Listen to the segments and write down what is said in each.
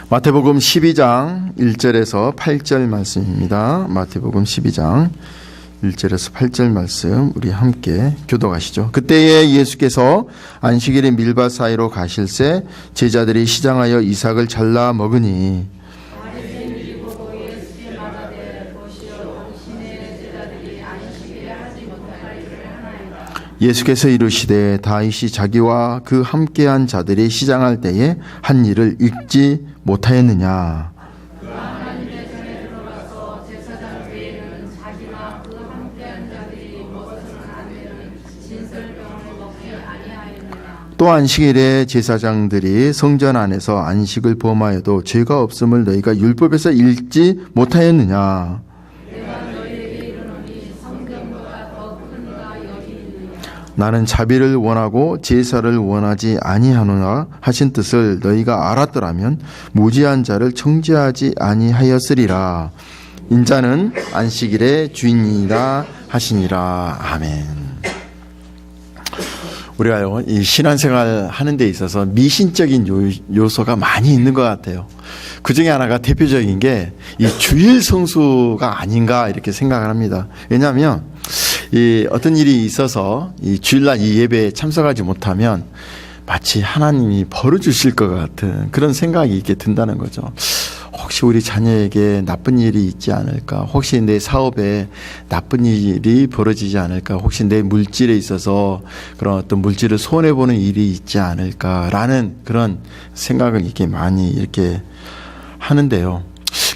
마태복음 12장 1절에서 8절 말씀입니다. 마태복음 12장 1절에서 8절 말씀 우리 함께 교독하시죠. 그때에 예수께서 안식일에 밀밭 사이로 가실새 제자들이 시장하여 이삭을 잘라 먹으니 예수께서 이르시되 다윗이 자기와 그 함께한 자들이 시장할 때에 한 일을 읽지 못하였느냐. 또 안식일에 제사장들이 성전 안에서 안식을 범하여도 죄가 없음을 너희가 율법에서 읽지 못하였느냐. 나는 자비를 원하고 제사를 원하지 아니하노라 하신 뜻을 너희가 알았더라면 무지한 자를 정죄하지 아니하였으리라. 인자는 안식일의 주인이라 하시니라. 아멘. 우리가요, 이 신앙생활 하는 데 있어서 미신적인 요소가 많이 있는 것 같아요. 그 중에 하나가 대표적인 게 이 주일 성수가 아닌가 이렇게 생각을 합니다. 왜냐하면 이 어떤 일이 있어서 이 주일날 이 예배에 참석하지 못하면 마치 하나님이 벌을 주실 것 같은 그런 생각이 이렇게 든다는 거죠. 혹시 우리 자녀에게 나쁜 일이 있지 않을까? 혹시 내 사업에 나쁜 일이 벌어지지 않을까? 혹시 내 물질에 있어서 그런 어떤 물질을 손해보는 일이 있지 않을까라는 그런 생각을 이렇게 많이 이렇게 하는데요.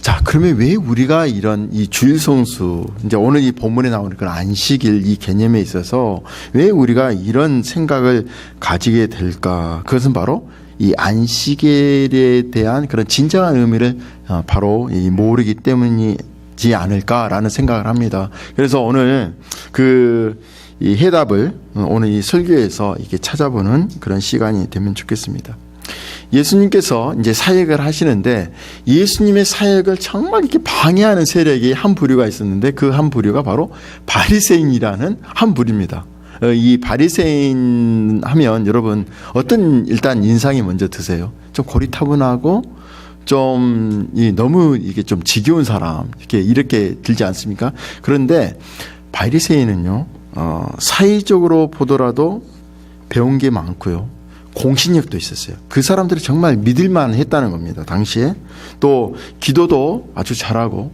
자, 그러면 왜 우리가 이런 이 주일 성수, 이제 오늘 이 본문에 나오는 그런 안식일 이 개념에 있어서 왜 우리가 이런 생각을 가지게 될까? 그것은 바로 이 안식일에 대한 그런 진정한 의미를 바로 모르기 때문이지 않을까라는 생각을 합니다. 그래서 오늘 이 해답을 오늘 이 설교에서 이렇게 찾아보는 그런 시간이 되면 좋겠습니다. 예수님께서 이제 사역을 하시는데 예수님의 사역을 정말 이렇게 방해하는 세력이 한 부류가 있었는데 그 한 부류가 바로 바리새인이라는 한 부류입니다. 이 바리새인 하면 여러분 어떤 일단 인상이 먼저 드세요? 좀 고리타분하고 좀 너무 이게 좀 지겨운 사람 이렇게 들지 않습니까? 그런데 바리새인은요 사회적으로 보더라도 배운 게 많고요. 공신력도 있었어요. 그 사람들이 정말 믿을만 했다는 겁니다. 당시에. 또 기도도 아주 잘하고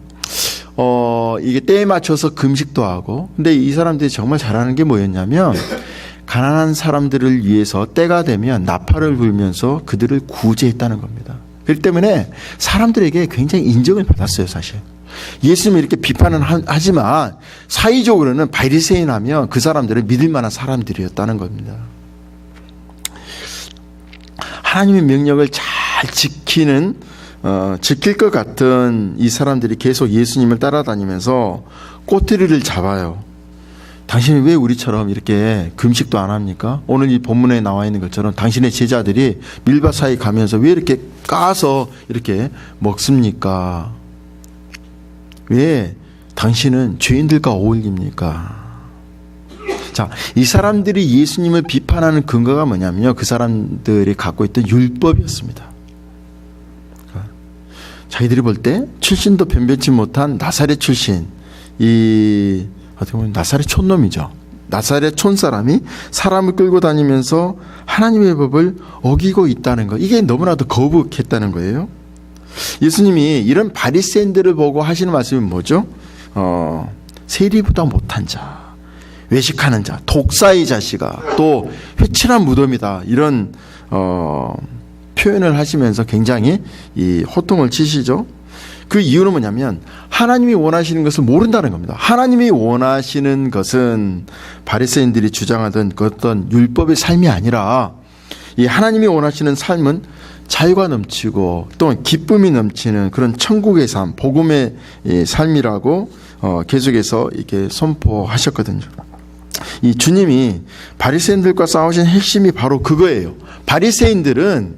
이게 때에 맞춰서 금식도 하고. 근데 이 사람들이 정말 잘하는 게 뭐였냐면 가난한 사람들을 위해서 때가 되면 나팔을 불면서 그들을 구제했다는 겁니다. 그렇기 때문에 사람들에게 굉장히 인정을 받았어요, 사실. 예수님이 이렇게 비판은 하지만 사회적으로는 바리새인 하면 그 사람들은 믿을 만한 사람들이었다는 겁니다. 하나님의 명령을 잘 지킬 것 같은 이 사람들이 계속 예수님을 따라다니면서 꼬투리를 잡아요. 당신이 왜 우리처럼 이렇게 금식도 안 합니까? 오늘 이 본문에 나와 있는 것처럼 당신의 제자들이 밀밭 사이 가면서 왜 이렇게 까서 이렇게 먹습니까? 왜 당신은 죄인들과 어울립니까? 자, 이 사람들이 예수님을 비판하는 근거가 뭐냐면요. 그 사람들이 갖고 있던 율법이었습니다. 자기들이 볼 때 출신도 변변치 못한 나사렛 출신, 어떻게 보면 나사렛 촌놈이죠. 나사렛 촌 사람이 사람을 끌고 다니면서 하나님의 법을 어기고 있다는 거. 이게 너무나도 거북했다는 거예요. 예수님이 이런 바리새인들을 보고 하시는 말씀이 뭐죠? 세리보다 못한 자. 외식하는 자, 독사의 자식아, 또 회칠한 무덤이다. 이런 표현을 하시면서 굉장히 이 호통을 치시죠. 그 이유는 뭐냐면 하나님이 원하시는 것을 모른다는 겁니다. 하나님이 원하시는 것은 바리새인들이 주장하던 그 어떤 율법의 삶이 아니라 이 하나님이 원하시는 삶은 자유가 넘치고 또 기쁨이 넘치는 그런 천국의 삶, 복음의 삶이라고 계속해서 이렇게 선포하셨거든요. 이 주님이 바리새인들과 싸우신 핵심이 바로 그거예요. 바리새인들은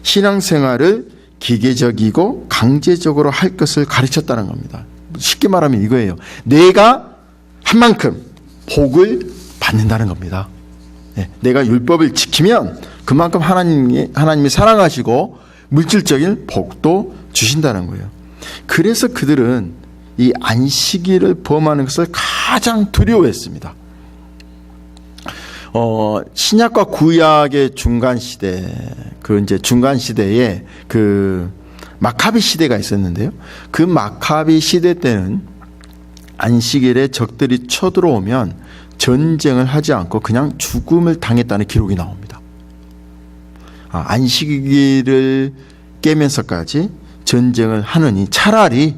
신앙생활을 기계적이고 강제적으로 할 것을 가르쳤다는 겁니다. 쉽게 말하면 이거예요. 내가 한 만큼 복을 받는다는 겁니다. 내가 율법을 지키면 그만큼 하나님이 사랑하시고 물질적인 복도 주신다는 거예요. 그래서 그들은 이 안식일을 범하는 것을 가장 두려워했습니다. 신약과 구약의 중간 시대, 중간 시대에 마카비 시대가 있었는데요. 그 마카비 시대 때는 안식일에 적들이 쳐들어오면 전쟁을 하지 않고 그냥 죽음을 당했다는 기록이 나옵니다. 안식일을 깨면서까지 전쟁을 하느니 차라리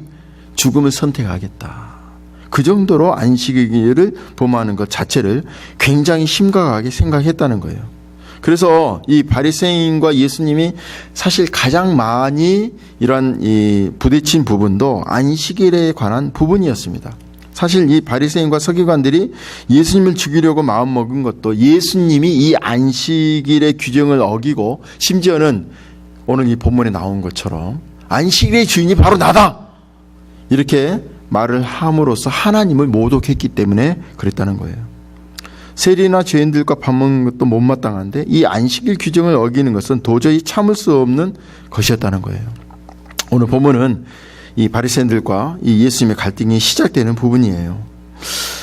죽음을 선택하겠다. 그 정도로 안식일을 범하는 것 자체를 굉장히 심각하게 생각했다는 거예요. 그래서 이 바리새인과 예수님이 사실 가장 많이 이런 부딪힌 부분도 안식일에 관한 부분이었습니다. 사실 이 바리새인과 서기관들이 예수님을 죽이려고 마음먹은 것도 예수님이 이 안식일의 규정을 어기고 심지어는 오늘 이 본문에 나온 것처럼 안식일의 주인이 바로 나다 이렇게 말을 함으로써 하나님을 모독했기 때문에 그랬다는 거예요. 세리나 죄인들과 밥 먹는 것도 못마땅한데 이 안식일 규정을 어기는 것은 도저히 참을 수 없는 것이었다는 거예요. 오늘 본문은 이 바리새인들과 이 예수님의 갈등이 시작되는 부분이에요.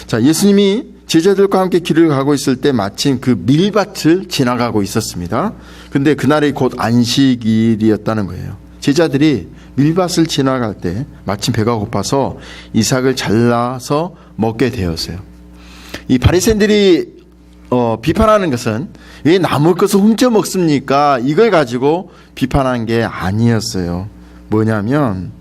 자, 예수님이 제자들과 함께 길을 가고 있을 때 마침 그 밀밭을 지나가고 있었습니다. 근데 그날이 곧 안식일이었다는 거예요. 제자들이 밀밭을 지나갈 때 마침 배가 고파서 이삭을 잘라서 먹게 되었어요. 이 바리새인들이 비판하는 것은 왜 남의 것을 훔쳐 먹습니까? 이걸 가지고 비판한 게 아니었어요. 뭐냐면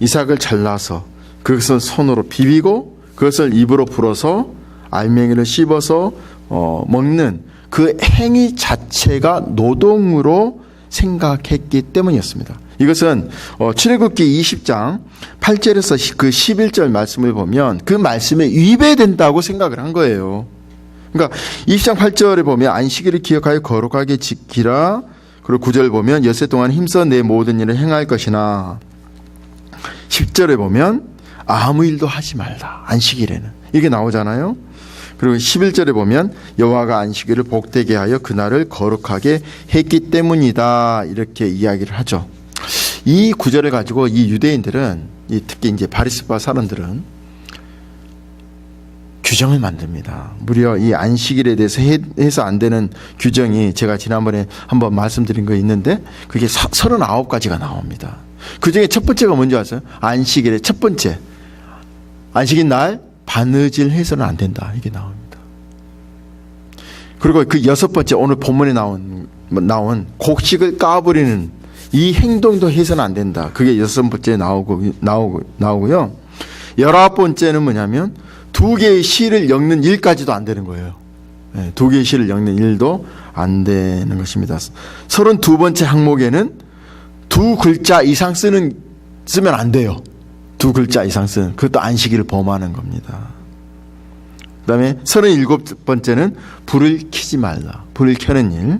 이삭을 잘라서 그것을 손으로 비비고 그것을 입으로 불어서 알맹이를 씹어서 먹는 그 행위 자체가 노동으로 생각했기 때문이었습니다. 이것은 출애굽기 20장 8절에서 그 11절 말씀을 보면 그 말씀에 위배된다고 생각을 한 거예요. 그러니까 20장 8절에 보면 안식일을 기억하여 거룩하게 지키라. 그리고 9절 보면 엿새 동안 힘써 내 모든 일을 행할 것이나 10절에 보면 아무 일도 하지 말라. 안식일에는. 이게 나오잖아요. 그리고 11절에 보면 여호와가 안식일을 복되게 하여 그날을 거룩하게 했기 때문이다. 이렇게 이야기를 하죠. 이 구절을 가지고 이 유대인들은 특히 이제 바리새파 사람들은 규정을 만듭니다. 무려 이 안식일에 대해서 해서 안 되는 규정이 제가 지난번에 한번 말씀드린 거 있는데 그게 39가지가 나옵니다. 그 중에 첫 번째가 뭔지 아세요? 안식일의 첫 번째. 안식일 날 바느질 해서는 안 된다. 이게 나옵니다. 그리고 그 여섯 번째 오늘 본문에 나온 곡식을 까버리는 이 행동도 해서는 안 된다. 그게 여섯 번째 나오고요. 19번째는 뭐냐면 두 개의 실을 엮는 일까지도 안 되는 거예요. 네, 두 개의 실을 엮는 일도 안 되는 것입니다. 32번째 항목에는 두 글자 이상 쓰면 안 돼요. 두 글자 이상 쓰는 그것도 안식일을 범하는 겁니다. 그 다음에 37번째는 불을 켜지 말라. 불을 켜는 일.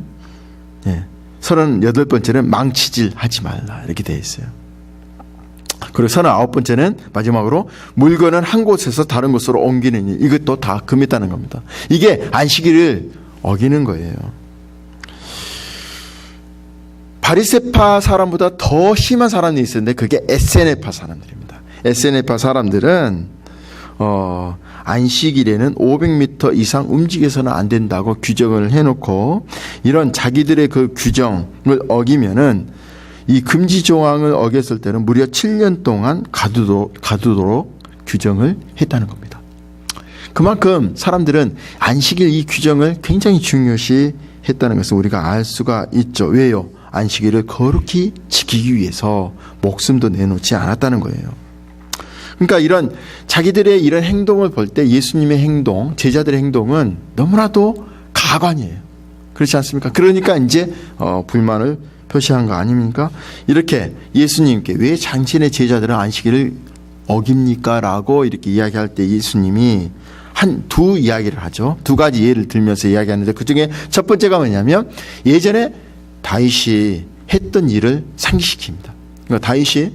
네. 38번째는 망치질 하지 말라. 이렇게 되어 있어요. 그리고 39번째는 마지막으로 물건을 한 곳에서 다른 곳으로 옮기는 일. 이것도 다 금했다는 겁니다. 이게 안식일을 어기는 거예요. 바리새파 사람보다 더 심한 사람이 있었는데 그게 에세네파 사람들입니다. 에세네파 사람들은 안식일에는 500m 이상 움직여서는 안 된다고 규정을 해놓고 이런 자기들의 그 규정을 어기면은 이 금지 조항을 어겼을 때는 무려 7년 동안 가두도록 규정을 했다는 겁니다. 그만큼 사람들은 안식일 이 규정을 굉장히 중요시 했다는 것을 우리가 알 수가 있죠. 왜요? 안식일을 거룩히 지키기 위해서 목숨도 내놓지 않았다는 거예요. 그러니까 이런 자기들의 이런 행동을 볼 때 예수님의 행동, 제자들의 행동은 너무나도 가관이에요. 그렇지 않습니까? 그러니까 이제 불만을 표시한 거 아닙니까? 이렇게 예수님께 왜 당신의 제자들은 안식일을 어깁니까? 라고 이렇게 이야기할 때 예수님이 두 이야기를 하죠. 두 가지 예를 들면서 이야기하는데 그 중에 첫 번째가 뭐냐면 예전에 다윗이 했던 일을 상기시킵니다. 그러니까 다윗이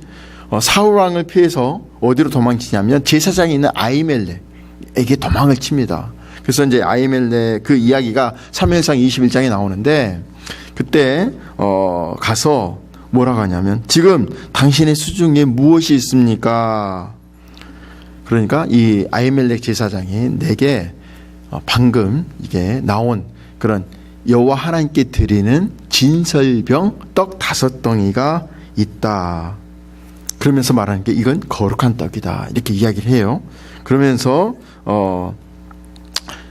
사울 왕을 피해서 어디로 도망치냐면 제사장에 있는 아히멜렉에게 도망을 칩니다. 그래서 이제 아히멜렉 그 이야기가 사무엘상 21장에 나오는데 그때 가서 뭐라고 하냐면 지금 당신의 수중에 무엇이 있습니까? 그러니까 이 아히멜렉 제사장이 내게 방금 이게 나온 그런 여호와 하나님께 드리는 진설병 떡 5덩이가 있다. 그러면서 말하는 게 이건 거룩한 떡이다. 이렇게 이야기를 해요. 그러면서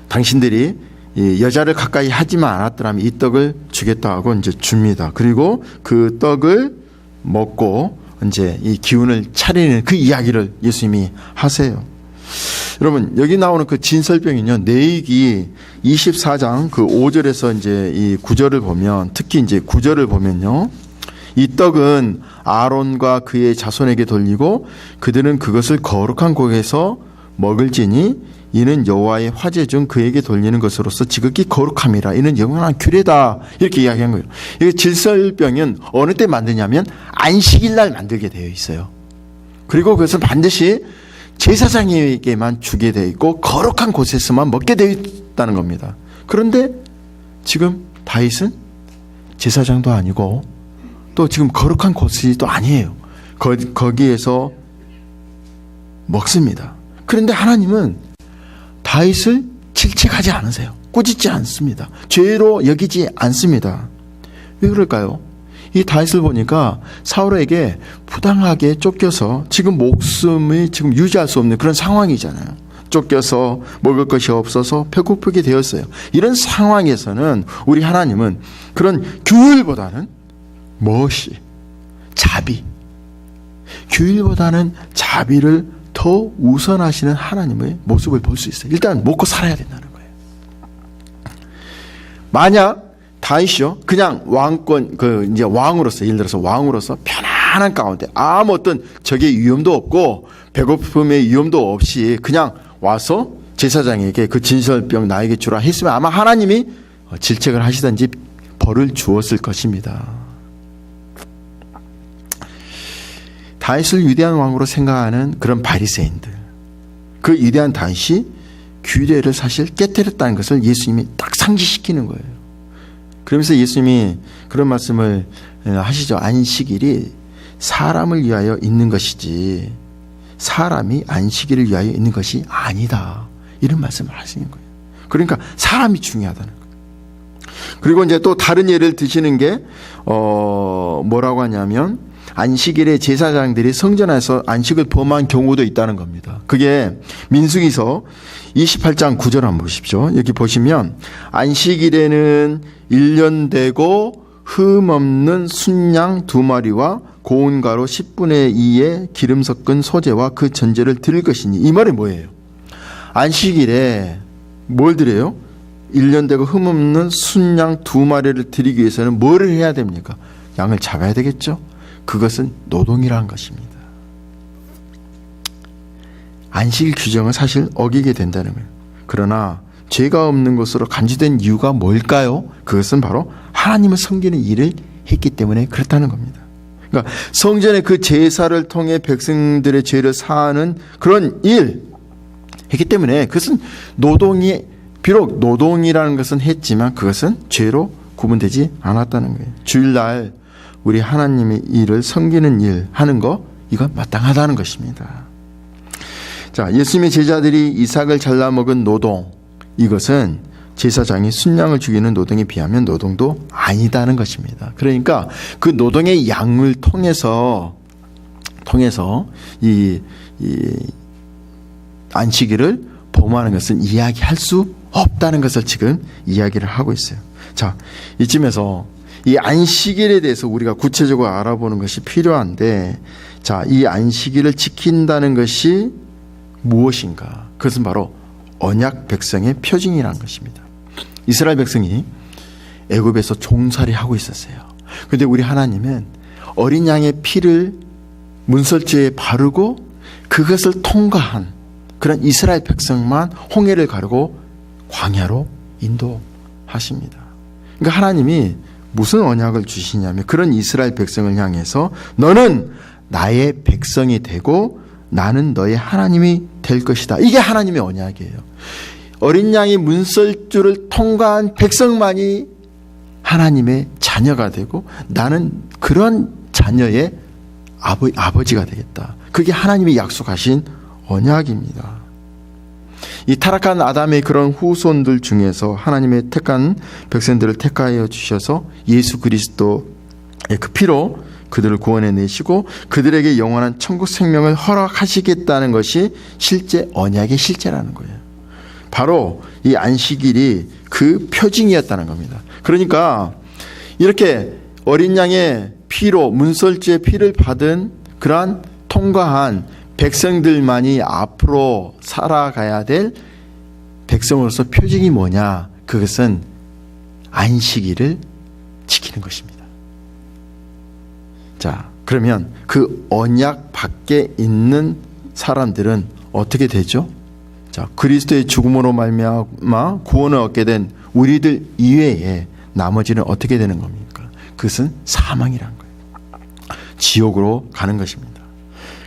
당신들이 이 여자를 가까이 하지만 않았더라면 이 떡을 주겠다 하고 이제 줍니다. 그리고 그 떡을 먹고 이제 이 기운을 차리는 그 이야기를 예수님이 하세요. 여러분 여기 나오는 그 진설병은요, 레위기 24장 그 5절에서 이제 이 9절을 보면, 특히 이제 9절을 보면요, 이 떡은 아론과 그의 자손에게 돌리고 그들은 그것을 거룩한 곳에서 먹을지니 이는 여호와의 화제 중 그에게 돌리는 것으로서 지극히 거룩함이라. 이는 영원한 규례다. 이렇게 이야기한 거예요. 이 진설병은 어느 때 만드냐면 안식일 날 만들게 되어 있어요. 그리고 그것을 반드시 제사장에게만 주게 되어 있고 거룩한 곳에서만 먹게 되어 있다는 겁니다. 그런데 지금 다윗은 제사장도 아니고 또 지금 거룩한 곳이 또 아니에요. 거기에서 먹습니다. 그런데 하나님은 다윗을 질책하지 않으세요. 꾸짖지 않습니다. 죄로 여기지 않습니다. 왜 그럴까요? 이 다윗을 보니까 사울에게 부당하게 쫓겨서 지금 목숨이 지금 유지할 수 없는 그런 상황이잖아요. 쫓겨서 먹을 것이 없어서 배고프게 되었어요. 이런 상황에서는 우리 하나님은 그런 규율보다는 무엇이? 자비. 규율보다는 자비를 더 우선하시는 하나님의 모습을 볼 수 있어요. 일단 먹고 살아야 된다는 거예요. 만약 다윗이요, 그냥 왕권, 이제 왕으로서, 예를 들어서 왕으로서 편안한 가운데 아무 어떤 적의 위험도 없고 배고픔의 위험도 없이 그냥 와서 제사장에게 그 진설병 나에게 주라 했으면 아마 하나님이 질책을 하시든지 벌을 주었을 것입니다. 다윗을 위대한 왕으로 생각하는 그런 바리새인들, 그 위대한 다윗이 규례를 사실 깨뜨렸다는 것을 예수님이 딱 상기시키는 거예요. 그러면서 예수님이 그런 말씀을 하시죠. 안식일이 사람을 위하여 있는 것이지 사람이 안식일을 위하여 있는 것이 아니다. 이런 말씀을 하시는 거예요. 그러니까 사람이 중요하다는 거예요. 그리고 이제 또 다른 예를 드시는 게 뭐라고 하냐면 안식일에 제사장들이 성전에서 안식을 범한 경우도 있다는 겁니다. 그게 민수기서 28장 9절 한번 보십시오. 여기 보시면 안식일에는 1년 되고 흠 없는 순양 2마리와 고운 가루 10분의 2의 기름 섞은 소재와 그 전제를 드릴 것이니. 이 말이 뭐예요? 안식일에 뭘 드려요? 1년 되고 흠 없는 순양 2마리를 드리기 위해서는 뭐를 해야 됩니까? 양을 잡아야 되겠죠? 그것은 노동이라는 것입니다. 안식일 규정은 사실 어기게 된다는 거예요. 그러나 죄가 없는 것으로 간주된 이유가 뭘까요? 그것은 바로 하나님을 섬기는 일을 했기 때문에 그렇다는 겁니다. 그러니까 성전의 그 제사를 통해 백성들의 죄를 사하는 그런 일 했기 때문에 그것은 노동이, 비록 노동이라는 것은 했지만 그것은 죄로 구분되지 않았다는 거예요. 주일날 우리 하나님의 일을 섬기는 일 하는 거, 이건 마땅하다는 것입니다. 자, 예수님의 제자들이 이삭을 잘라 먹은 노동, 이것은 제사장이 순양을 죽이는 노동에 비하면 노동도 아니다는 것입니다. 그러니까 그 노동의 양을 통해서 이 안식일을 범하는 것은 이야기할 수 없다는 것을 지금 이야기를 하고 있어요. 자, 이쯤에서 이 안식일에 대해서 우리가 구체적으로 알아보는 것이 필요한데, 자, 이 안식일을 지킨다는 것이 무엇인가? 그것은 바로 언약 백성의 표징이라는 것입니다. 이스라엘 백성이 애굽에서 종살이하고 있었어요. 그런데 우리 하나님은 어린 양의 피를 문설주에 바르고 그것을 통과한 그런 이스라엘 백성만 홍해를 가르고 광야로 인도하십니다. 그러니까 하나님이 무슨 언약을 주시냐면 그런 이스라엘 백성을 향해서 너는 나의 백성이 되고 나는 너의 하나님이 될 것이다. 이게 하나님의 언약이에요. 어린 양이 문설주를 통과한 백성만이 하나님의 자녀가 되고 나는 그런 자녀의 아버지가 되겠다. 그게 하나님이 약속하신 언약입니다. 이 타락한 아담의 그런 후손들 중에서 하나님의 택한 백성들을 택하여 주셔서 예수 그리스도의 그 피로 그들을 구원해 내시고 그들에게 영원한 천국 생명을 허락하시겠다는 것이 실제 언약의 실제라는 거예요. 바로 이 안식일이 그 표징이었다는 겁니다. 그러니까 이렇게 어린 양의 피로 문설주의 피를 받은 그러한 통과한 백성들만이 앞으로 살아가야 될 백성으로서 표징이 뭐냐? 그것은 안식일을 지키는 것입니다. 자, 그러면 그 언약 밖에 있는 사람들은 어떻게 되죠? 자, 그리스도의 죽음으로 말미암아 구원을 얻게 된 우리들 이외에 나머지는 어떻게 되는 겁니까? 그것은 사망이란 거예요. 지옥으로 가는 것입니다.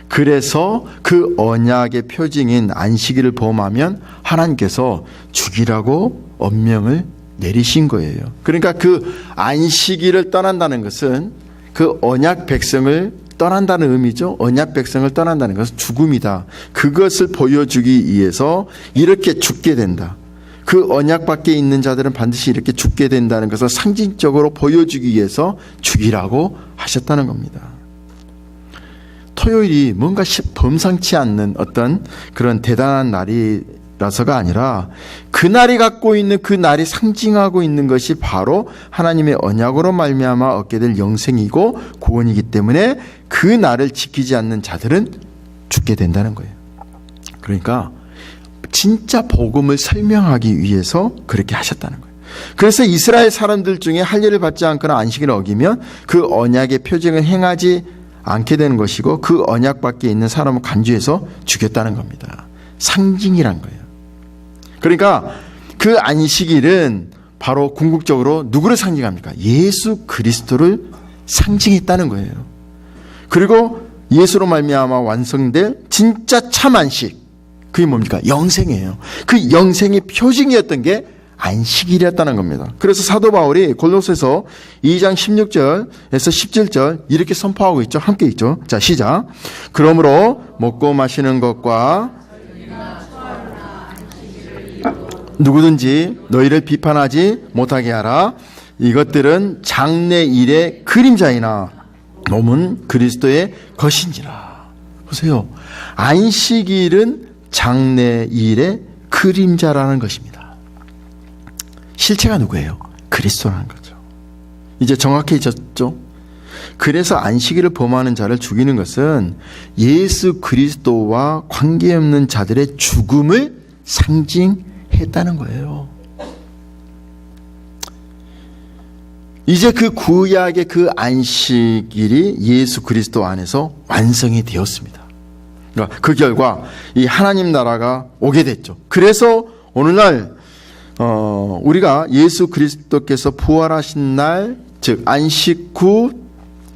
그래서 그 언약의 표징인 안식일을 범하면 하나님께서 죽이라고 엄명을 내리신 거예요. 그러니까 그 안식일을 떠난다는 것은 그 언약 백성을 떠난다는 의미죠. 언약 백성을 떠난다는 것은 죽음이다. 그것을 보여주기 위해서 이렇게 죽게 된다. 그 언약 밖에 있는 자들은 반드시 이렇게 죽게 된다는 것을 상징적으로 보여주기 위해서 죽이라고 하셨다는 겁니다. 토요일이 뭔가 범상치 않는 어떤 그런 대단한 날이라서가 아니라 그날이 갖고 있는 그 날이 상징하고 있는 것이 바로 하나님의 언약으로 말미암아 얻게 될 영생이고 구원이기 때문에 그 날을 지키지 않는 자들은 죽게 된다는 거예요. 그러니까 진짜 복음을 설명하기 위해서 그렇게 하셨다는 거예요. 그래서 이스라엘 사람들 중에 할례를 받지 않거나 안식일을 어기면 그 언약의 표징을 행하지 않게 되는 것이고 그 언약 밖에 있는 사람을 간주해서 죽였다는 겁니다. 상징이란 거예요. 그러니까 그 안식일은 바로 궁극적으로 누구를 상징합니까? 예수 그리스도를 상징했다는 거예요. 그리고 예수로 말미암아 완성될 진짜 참 안식, 그게 뭡니까? 영생이에요. 그 영생의 표징이었던 게 안식일이었다는 겁니다. 그래서 사도 바울이 골로새서 2장 16절에서 17절 이렇게 선포하고 있죠. 함께 있죠. 자, 시작. 그러므로 먹고 마시는 것과 누구든지 너희를 비판하지 못하게 하라. 이것들은 장래일의 그림자이나 몸은 그리스도의 것인지라. 보세요. 안식일은 장래일의 그림자라는 것입니다. 실체가 누구예요? 그리스도라는 거죠. 이제 정확해졌죠? 그래서 안식일을 범하는 자를 죽이는 것은 예수 그리스도와 관계없는 자들의 죽음을 상징했다는 거예요. 이제 그 구약의 그 안식일이 예수 그리스도 안에서 완성이 되었습니다. 그러니까 그 결과 이 하나님 나라가 오게 됐죠. 그래서 오늘날 우리가 예수 그리스도께서 부활하신 날, 즉 안식 후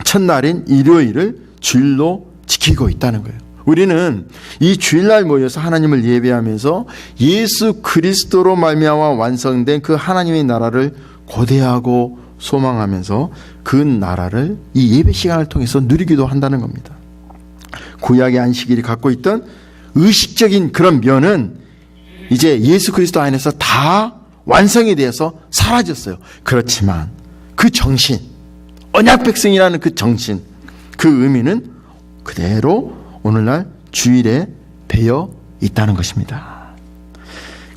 첫날인 일요일을 주일로 지키고 있다는 거예요. 우리는 이 주일날 모여서 하나님을 예배하면서 예수 그리스도로 말미암아 완성된 그 하나님의 나라를 고대하고 소망하면서 그 나라를 이 예배 시간을 통해서 누리기도 한다는 겁니다. 구약의 안식일이 갖고 있던 의식적인 그런 면은 이제 예수 그리스도 안에서 다 완성이 되어서 사라졌어요. 그렇지만 그 정신, 언약 백성이라는 그 정신, 그 의미는 그대로 오늘날 주일에 배어 있다는 것입니다.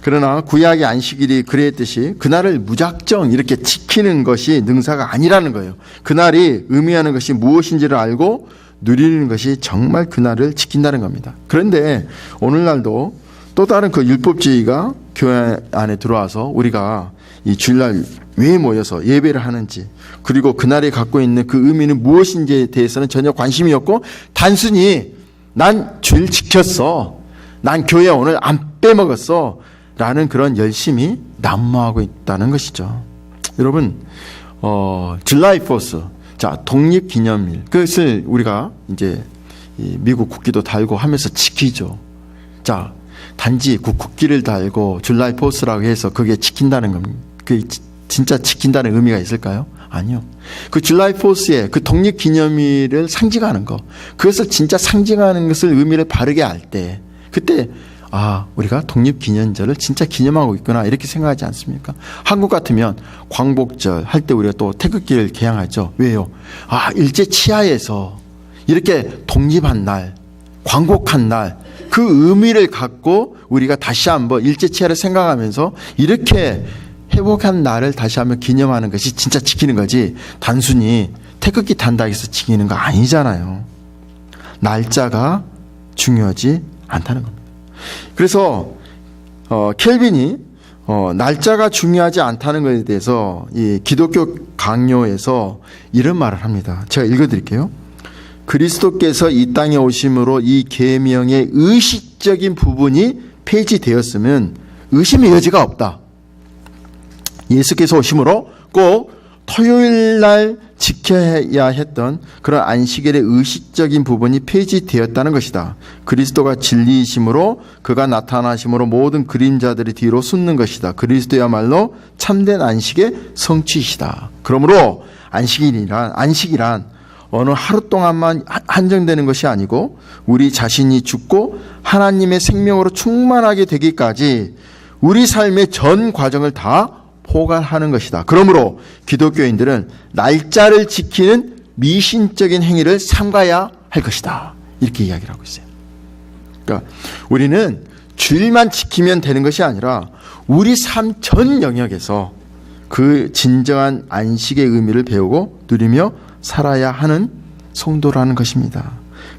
그러나 구약의 안식일이 그랬듯이 그날을 무작정 이렇게 지키는 것이 능사가 아니라는 거예요. 그날이 의미하는 것이 무엇인지를 알고 누리는 것이 정말 그날을 지킨다는 겁니다. 그런데 오늘날도 또 다른 그 율법주의가 교회 안에 들어와서 우리가 이 주일날 왜 모여서 예배를 하는지, 그리고 그날에 갖고 있는 그 의미는 무엇인지에 대해서는 전혀 관심이 없고 단순히 난 주일 지켰어, 난 교회 오늘 안 빼먹었어 라는 그런 열심이 난무하고 있다는 것이죠. 여러분, 줄라이 4th, 자, 독립기념일, 그것을 우리가 이제 미국 국기도 달고 하면서 지키죠. 자, 단지 그 국기를 달고 줄라이 4th라고 해서 그게 지킨다는 겁니다. 그 진짜 지킨다는 의미가 있을까요? 아니요. 그 줄라이 4의 그 독립기념일을 상징하는 거, 그것을 진짜 상징하는 것을 의미를 바르게 알 때, 그때 우리가 독립기념절을 진짜 기념하고 있구나 이렇게 생각하지 않습니까? 한국 같으면 광복절 할 때 우리가 또 태극기를 개양하죠. 왜요? 일제 치하에서 이렇게 독립한 날, 광복한 날, 그 의미를 갖고 우리가 다시 한번 일제 치하를 생각하면서 이렇게 회복한 날을 다시 한번 기념하는 것이 진짜 지키는 거지, 단순히 태극기 단다 해서 지키는 거 아니잖아요. 날짜가 중요하지 않다는 겁니다. 그래서 켈빈이 날짜가 중요하지 않다는 것에 대해서 이 기독교 강요에서 이런 말을 합니다. 제가 읽어드릴게요. 그리스도께서 이 땅에 오심으로 이 계명의 의식적인 부분이 폐지되었으면 의심의 여지가 없다. 예수께서 오심으로 꼭 토요일 날 지켜야 했던 그런 안식일의 의식적인 부분이 폐지되었다는 것이다. 그리스도가 진리이심으로 그가 나타나심으로 모든 그림자들이 뒤로 숨는 것이다. 그리스도야말로 참된 안식의 성취이시다. 그러므로 안식이란 어느 하루 동안만 한정되는 것이 아니고 우리 자신이 죽고 하나님의 생명으로 충만하게 되기까지 우리 삶의 전 과정을 다 포괄하는 것이다. 그러므로 기독교인들은 날짜를 지키는 미신적인 행위를 삼가야 할 것이다. 이렇게 이야기를 하고 있어요. 그러니까 우리는 주일만 지키면 되는 것이 아니라 우리 삶 전 영역에서 그 진정한 안식의 의미를 배우고 누리며 살아야 하는 성도라는 것입니다.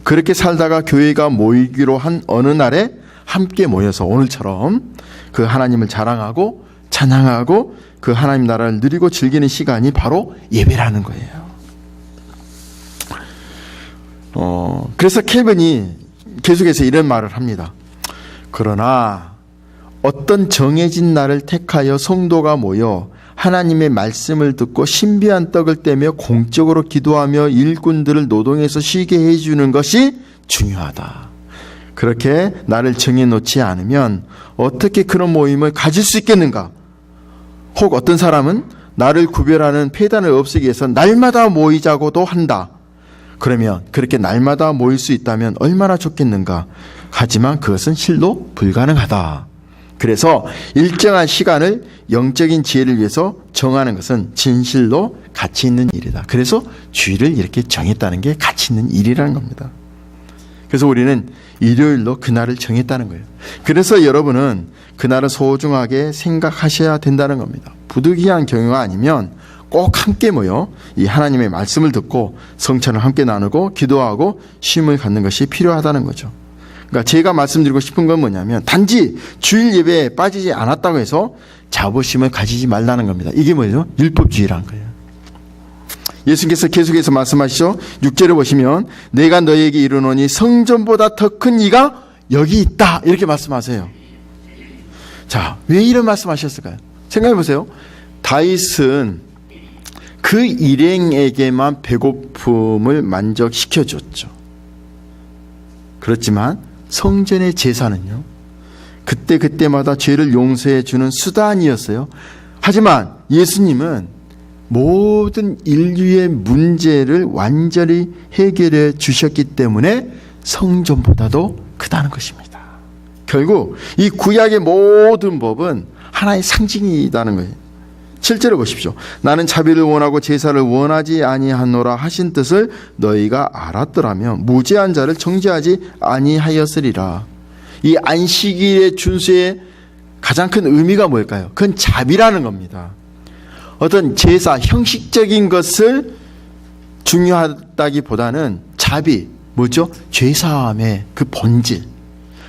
그렇게 살다가 교회가 모이기로 한 어느 날에 함께 모여서 오늘처럼 그 하나님을 자랑하고 찬양하고 그 하나님 나라를 누리고 즐기는 시간이 바로 예배라는 거예요. 그래서 켈빈이 계속해서 이런 말을 합니다. 그러나 어떤 정해진 날을 택하여 성도가 모여 하나님의 말씀을 듣고 신비한 떡을 떼며 공적으로 기도하며 일꾼들을 노동해서 쉬게 해주는 것이 중요하다. 그렇게 나를 정해놓지 않으면 어떻게 그런 모임을 가질 수 있겠는가? 혹 어떤 사람은 나를 구별하는 폐단을 없애기 위해서 날마다 모이자고도 한다. 그러면 그렇게 날마다 모일 수 있다면 얼마나 좋겠는가? 하지만 그것은 실로 불가능하다. 그래서 일정한 시간을 영적인 지혜를 위해서 정하는 것은 진실로 가치 있는 일이다. 그래서 주일을 이렇게 정했다는 게 가치 있는 일이라는 겁니다. 그래서 우리는 일요일로 그날을 정했다는 거예요. 그래서 여러분은 그날을 소중하게 생각하셔야 된다는 겁니다. 부득이한 경우가 아니면 꼭 함께 모여 이 하나님의 말씀을 듣고 성찬을 함께 나누고 기도하고 쉼을 갖는 것이 필요하다는 거죠. 그러니까 제가 말씀드리고 싶은 건 뭐냐면 단지 주일 예배에 빠지지 않았다고 해서 자부심을 가지지 말라는 겁니다. 이게 뭐죠? 율법주의라는 거예요. 예수님께서 계속해서 말씀하시죠. 6절을 보시면 내가 너에게 이르노니 성전보다 더 큰 이가 여기 있다 이렇게 말씀하세요. 자, 왜 이런 말씀하셨을까요? 생각해 보세요. 다윗은 그 일행에게만 배고픔을 만족시켜줬죠. 그렇지만 성전의 제사는요, 그때마다 죄를 용서해 주는 수단이었어요. 하지만 예수님은 모든 인류의 문제를 완전히 해결해 주셨기 때문에 성전보다도 크다는 것입니다. 결국 이 구약의 모든 법은 하나의 상징이라는 거예요. 7절을 보십시오. 나는 자비를 원하고 제사를 원하지 아니하노라 하신 뜻을 너희가 알았더라면 무죄한 자를 정죄하지 아니하였으리라. 이 안식일의 준수의 가장 큰 의미가 뭘까요? 그건 자비라는 겁니다. 어떤 제사, 형식적인 것을 중요하다기보다는 자비, 뭐죠? 죄사함의 그 본질,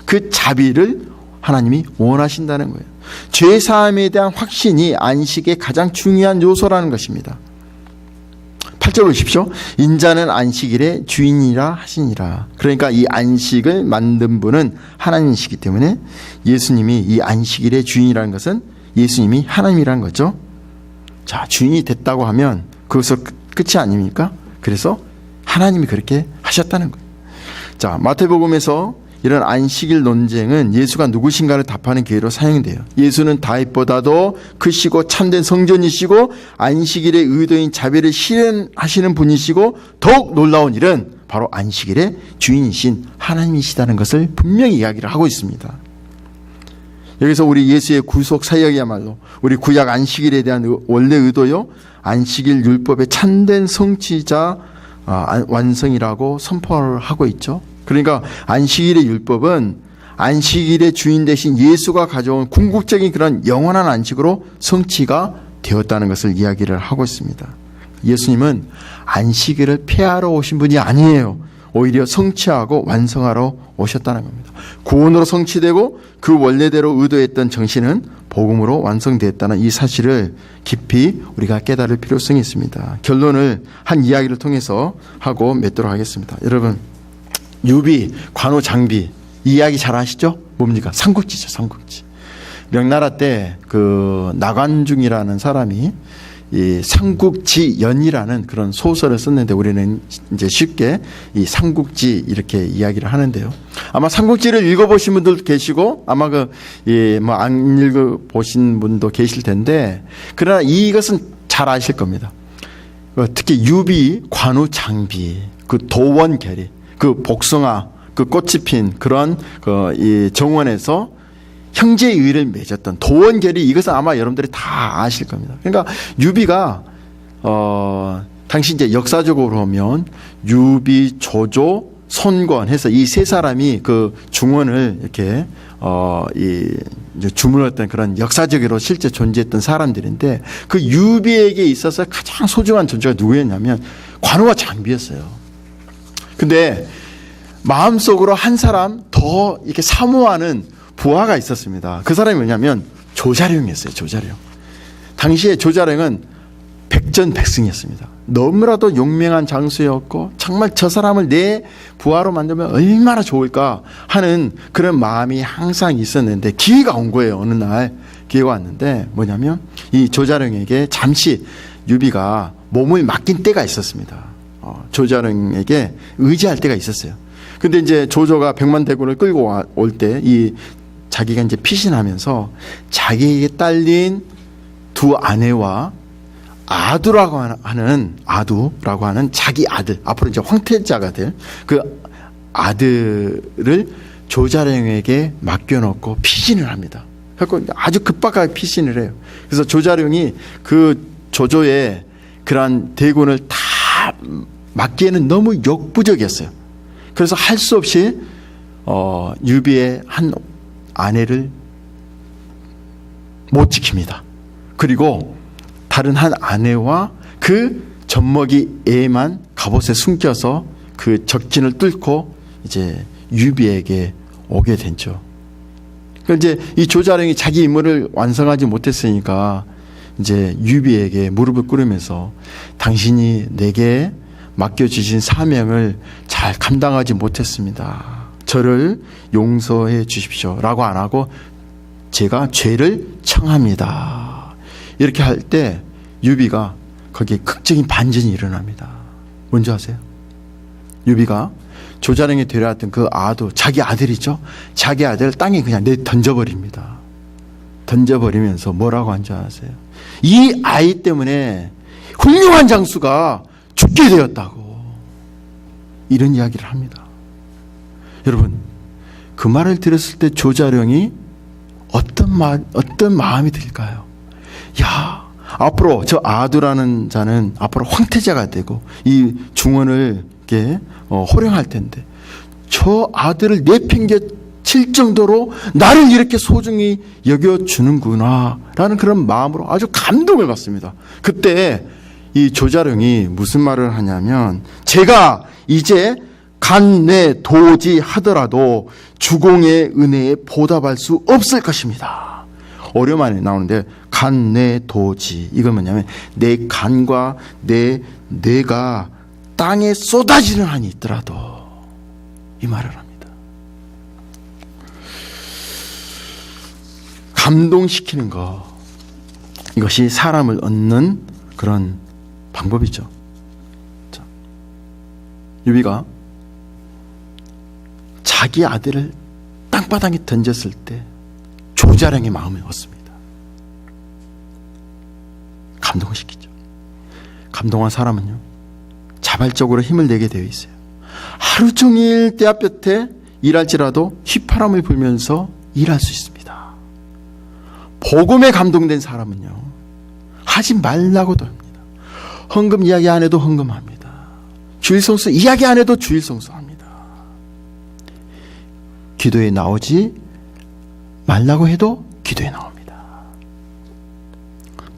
그 자비를 하나님이 원하신다는 거예요. 죄사함에 대한 확신이 안식의 가장 중요한 요소라는 것입니다. 8절 보십시오. 인자는 안식일의 주인이라 하시니라. 그러니까 이 안식을 만든 분은 하나님이시기 때문에 예수님이 이 안식일의 주인이라는 것은 예수님이 하나님이라는 거죠. 자, 주인이 됐다고 하면 그것은 끝이 아닙니까? 그래서 하나님이 그렇게 하셨다는 거예요. 자, 마태복음에서 이런 안식일 논쟁은 예수가 누구신가를 답하는 기회로 사용돼요. 예수는 다윗보다도 크시고 참된 성전이시고 안식일의 의도인 자비를 실현하시는 분이시고 더욱 놀라운 일은 바로 안식일의 주인이신 하나님이시다는 것을 분명히 이야기를 하고 있습니다. 여기서 우리 예수의 구속 사역이야말로 우리 구약 안식일에 대한 원래 의도요, 안식일 율법의 참된 성취자 완성이라고 선포를 하고 있죠. 그러니까 안식일의 율법은 안식일의 주인 대신 예수가 가져온 궁극적인 그런 영원한 안식으로 성취가 되었다는 것을 이야기를 하고 있습니다. 예수님은 안식일을 폐하러 오신 분이 아니에요. 오히려 성취하고 완성하러 오셨다는 겁니다. 구원으로 성취되고 그 원래대로 의도했던 정신은 복음으로 완성되었다는 이 사실을 깊이 우리가 깨달을 필요성이 있습니다. 결론을 한 이야기를 통해서 하고 맺도록 하겠습니다. 여러분, 유비, 관우, 장비 이 이야기 잘 아시죠? 뭡니까? 삼국지죠. 삼국지. 명나라 때 그 나관중이라는 사람이 이 삼국지연이라는 그런 소설을 썼는데 우리는 이제 쉽게 이 삼국지 이렇게 이야기를 하는데요. 아마 삼국지를 읽어보신 분도 계시고 아마 뭐 안 읽어보신 분도 계실 텐데, 그러나 이것은 잘 아실 겁니다. 특히 유비, 관우, 장비, 그 도원 계리, 그 복숭아, 그 꽃이 핀 그런 이 정원에서 형제의 의를 맺었던 도원 계리, 이것은 아마 여러분들이 다 아실 겁니다. 그러니까 유비가 당시 이제 역사적으로 보면 유비, 조조, 손권 해서 이 세 사람이 그 중원을 이렇게 이제 주물렀던 그런 역사적으로 실제 존재했던 사람들인데, 그 유비에게 있어서 가장 소중한 존재가 누구였냐면 관우와 장비였어요. 근데 마음속으로 한 사람 더 이렇게 사모하는 부하가 있었습니다. 그 사람이 뭐냐면 조자룡이었어요. 조자룡. 당시에 조자룡은 백전백승이었습니다. 너무나도 용맹한 장수였고 정말 저 사람을 내 부하로 만들면 얼마나 좋을까 하는 그런 마음이 항상 있었는데, 기회가 온 거예요. 어느 날 기회가 왔는데 뭐냐면 이 조자룡에게 잠시 유비가 몸을 맡긴 때가 있었습니다. 조자룡에게 의지할 때가 있었어요. 근데 이제 조조가 백만대군을 끌고 올 때 이 자기가 이제 피신하면서 자기에게 딸린 두 아내와 아두라고 하는 자기 아들, 앞으로 이제 황태자가 될 그 아들을 조자룡에게 맡겨놓고 피신을 합니다. 그래서 아주 급박하게 피신을 해요. 그래서 조자룡이 그 조조의 그러한 대군을 다 맡기에는 너무 역부족이었어요. 그래서 할 수 없이 유비의 한 아내를 못 지킵니다. 그리고 다른 한 아내와 그 젖먹이 애만 갑옷에 숨겨서 그 적진을 뚫고 이제 유비에게 오게 됐죠. 그러니까 이제 이 조자룡이 자기 임무를 완성하지 못했으니까 이제 유비에게 무릎을 꿇으면서 당신이 내게 맡겨주신 사명을 잘 감당하지 못했습니다. 저를 용서해 주십시오 라고 안 하고 제가 죄를 청합니다. 이렇게 할 때 유비가 거기에 극적인 반전이 일어납니다. 뭔지 아세요? 유비가 조자룡이 데려왔던 그 아두, 자기 아들이죠. 자기 아들을 땅에 그냥 던져버립니다. 던져버리면서 뭐라고 한 줄 아세요? 이 아이 때문에 훌륭한 장수가 죽게 되었다고, 이런 이야기를 합니다. 여러분, 그 말을 들었을 때 조자룡이 어떤 마음이 들까요? 야, 앞으로 저 아두라는 자는 앞으로 황태자가 되고 이 중원을 이렇게 호령할 텐데, 저 아들을 내팽개칠 정도로 나를 이렇게 소중히 여겨주는구나 라는 그런 마음으로 아주 감동을 받습니다. 그때 이 조자룡이 무슨 말을 하냐면, 제가 이제 간내 도지 하더라도 주공의 은혜에 보답할 수 없을 것입니다. 어려움 안에 나오는데 간내 도지, 이건 뭐냐면 내 간과 내 뇌가 땅에 쏟아지는 한이 있더라도, 이 말을 합니다. 감동시키는 거, 이것이 사람을 얻는 그런 방법이죠. 자, 유비가 자기 아들을 땅바닥에 던졌을 때 조자룡의 마음을 얻습니다. 감동을 시키죠. 감동한 사람은요, 자발적으로 힘을 내게 되어 있어요. 하루 종일 떼아볕에 일할지라도 휘파람을 불면서 일할 수 있습니다. 복음에 감동된 사람은요, 하지 말라고도 합니다. 헌금 이야기 안 해도 헌금합니다. 주일성수 이야기 안 해도 주일성수합니다. 기도에 나오지 말라고 해도 기도에 나옵니다.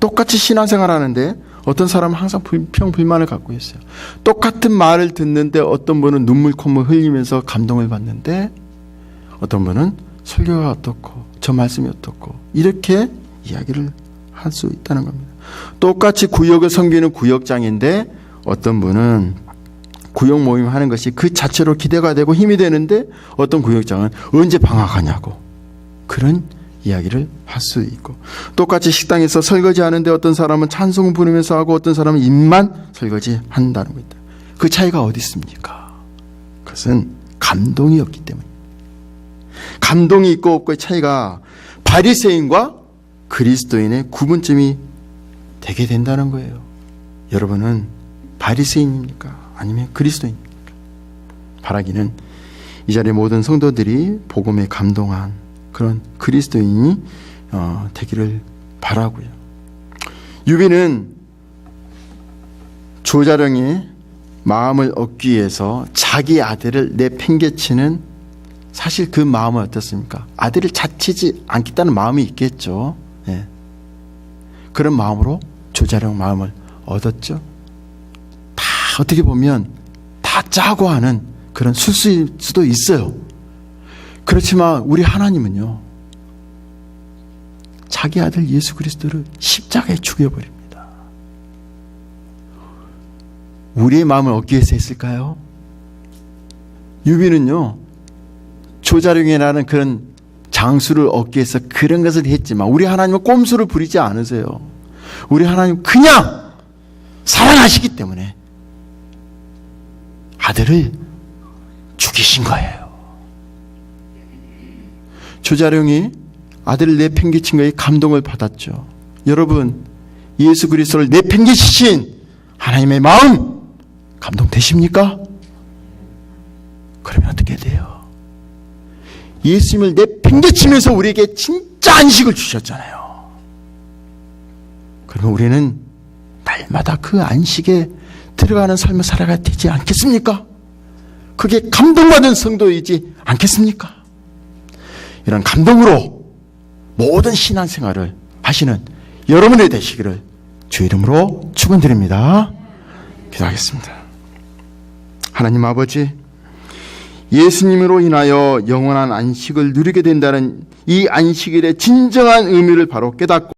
똑같이 신앙생활 하는데 어떤 사람은 항상 불평불만을 갖고 있어요. 똑같은 말을 듣는데 어떤 분은 눈물 콧물 흘리면서 감동을 받는데 어떤 분은 설교가 어떻고 저 말씀이 어떻고 이렇게 이야기를 할 수 있다는 겁니다. 똑같이 구역을 섬기는 구역장인데 어떤 분은 구역 모임 하는 것이 그 자체로 기대가 되고 힘이 되는데 어떤 구역장은 언제 방학하냐고 그런 이야기를 할 수 있고, 똑같이 식당에서 설거지 하는데 어떤 사람은 찬송을 부르면서 하고 어떤 사람은 입만 설거지 한다는 겁니다. 그 차이가 어디 있습니까? 그것은 감동이 없기 때문입니다. 감동이 있고 없고의 차이가 바리새인과 그리스도인의 구분점이 되게 된다는 거예요. 여러분은 바리새인입니까? 아니면 그리스도인입니까? 바라기는 이 자리의 모든 성도들이 복음에 감동한 그런 그리스도인이 되기를 바라고요. 유비는 조자룡의 마음을 얻기 위해서 자기 아들을 내팽개치는, 사실 그 마음은 어떻습니까? 아들을 자치지 않겠다는 마음이 있겠죠. 네. 그런 마음으로 조자룡 마음을 얻었죠. 다 어떻게 보면 다 짜고 하는 그런 술수일 수도 있어요. 그렇지만 우리 하나님은요, 자기 아들 예수 그리스도를 십자가에 죽여버립니다. 우리의 마음을 얻기 위해서 했을까요? 유비는요, 조자룡이라는 그런 장수를 얻기 위해서 그런 것을 했지만 우리 하나님은 꼼수를 부리지 않으세요. 우리 하나님 그냥 사랑하시기 때문에 아들을 죽이신 거예요. 조자룡이 아들을 내팽개친 거에 감동을 받았죠. 여러분, 예수 그리스도를 내팽개치신 하나님의 마음 감동되십니까? 그러면 어떻게 돼요? 예수님을 내팽개치면서 우리에게 진짜 안식을 주셨잖아요. 그러면 우리는 날마다 그 안식에 들어가는 삶을 살아가야 되지 않겠습니까? 그게 감동받은 성도이지 않겠습니까? 이런 감동으로 모든 신앙생활을 하시는 여러분이 되시기를 주 이름으로 축원드립니다. 기도하겠습니다. 하나님 아버지, 예수님으로 인하여 영원한 안식을 누리게 된다는 이 안식일의 진정한 의미를 바로 깨닫고